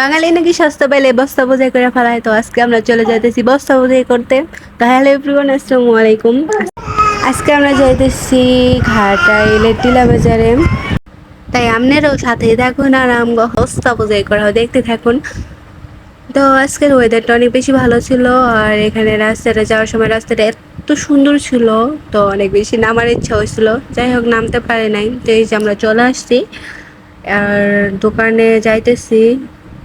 বাঙালি নাকি সস্তা পাইলে বস্তা বোঝাই করে ফেলায়, তো আজকে আমরা চলে যাইতেছি বস্তা বোঝাই করতে। তো হ্যালো এভরিওয়ান, আসসালামু আলাইকুম। আজকে আমরা যাইতেছি ঘাটাইলে টিলা বাজারে। তাই আপনারাও সাথেই থাকুন আর আমগো বস্তা বোঝাই করা দেখতে থাকুন। তো আজকের ওয়েদারটা অনেক বেশি ভালো ছিল, আর এখানে রাস্তাটা যাওয়ার সময় রাস্তাটা এত সুন্দর ছিল, তো অনেক বেশি নামার ইচ্ছা হয়েছিল। যাই হোক, নামতে পারে নাই। তো এই যে আমরা চলে আসছি আর দোকানে যাইতেছি।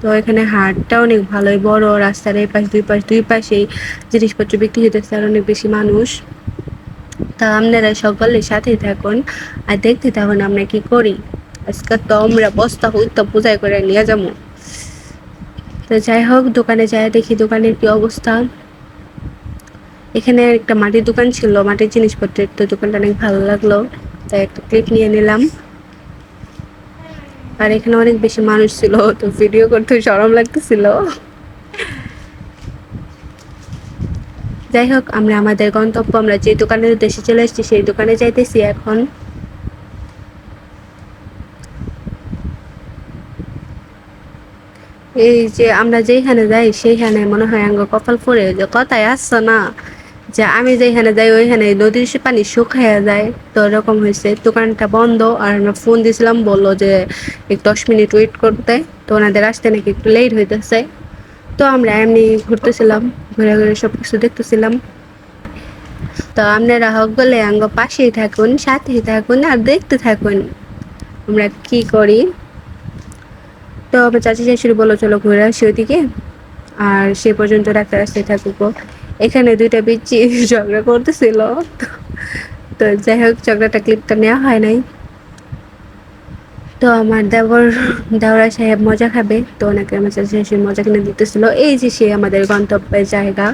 তো এখানে হাটটা অনেক ভালোই বড়, রাস্তার এই পাশ দুই পাশেই জিনিসপত্র বিক্রি হইতেছে আর অনেক বেশি মানুষ। তা আপনারা সকলের সাথেই থাকুন আর দেখতে থাকুন আমরা কি করি। আজকে তো আমরা বস্তা হইতে পূজাই করে নিয়ে যাবো। তো যাই হোক, দোকানে যাই দেখি দোকানের কি অবস্থা। এখানে একটা মাটির দোকান ছিল, মাটির জিনিসপত্রের, তো দোকানটা অনেক ভালো লাগলো, তাই একটা ক্লিপ নিয়ে নিলাম। আর এখানে অনেক বেশি মানুষ ছিল, তো ভিডিও করতে শরম লাগতেছিল। যাই হোক, আমরা আমাদের গন্তব্য, আমরা যে দোকানের উদ্দেশ্যে চলে এসেছি সেই দোকানে যাইতেছি এখন। এই যে আমরা যেখানে যাই সেইখানে মনে হয় আঙ্গ কপাল পড়ে, যে কথায় আসছে না যে আমি যেখানে যাই ওইখানে নদীর পানি শুকাইয়া যায়, তো এরকম হয়েছে। দোকানটা বন্ধ, আর আমরা ফোন দিয়েছিলাম, বললো যে 10 মিনিট ওয়েট করতে, তো ওনাদের আসতে নাকি একটু লেট হইতেছে। তো আমরা এমনি ঘুরতেছিলাম, ঘুরে ঘুরে সব কিছু দেখতেছিলাম। তো আপনারা হোক বলে আঙ্গ পাশেই থাকুন, সাথেই থাকুন আর দেখতে থাকুন আমরা কি করি। তো আমার চাচি শাশুড়ি বললো চলো ঘুরে আসি ওইদিকে, আর সে পর্যন্ত ডাক্তার আসতে থাকুক। এখানে দুইটা বিচ্ছি ঝগড়া করতেছিল। তো যাই হোক, ঝগড়াটা ক্লিপটা নেওয়া হয় নাই। তো আমার দেওরা সাহেব মজা খাবে, তো ওনাকে আমার চাচি শাশুড়ি মজা কিনে দিতেছিল। এই যে সে আমাদের গন্তব্যের জায়গা,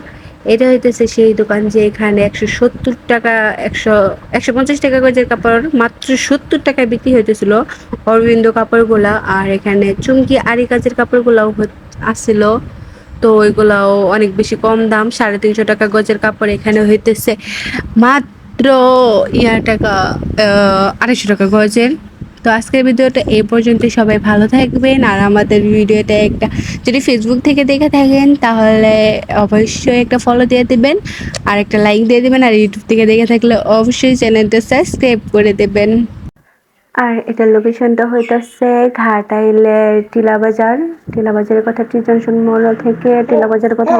এটা হইতেছে সেই দোকান যে এখানে 170 টাকা, 150 টাকা গজের কাপড় মাত্র 70 টাকায় বিক্রি হইতেছিল অরবিন্দ কাপড়গুলা। আর এখানে চুমকি আরি কাজের কাপড়গুলাও আসছিল, তো ওইগুলাও অনেক বেশি কম দাম, 350 টাকা গজের কাপড় এখানে হইতেছে মাত্র টাকা, 250 টাকা গজের। তো আজকের ভিডিওটা এই পর্যন্ত, সবাই ভালো থাকবেন। আর আমাদের ভিডিওটা একটা যদি ফেসবুক থেকে দেখে থাকেন তাহলে অবশ্যই একটা ফলো দিয়ে দেবেন আর একটা লাইক দিয়ে দেবেন, আর ইউটিউব থেকে দেখে থাকলে অবশ্যই চ্যানেলটা সাবস্ক্রাইব করে দেবেন। আর এটার লোকেশনটা হইতেছে ঘাটাইলের টিলা বাজার। টিলা বাজারের কথা টিউশন মোড় থেকে টিলা বাজারের কথা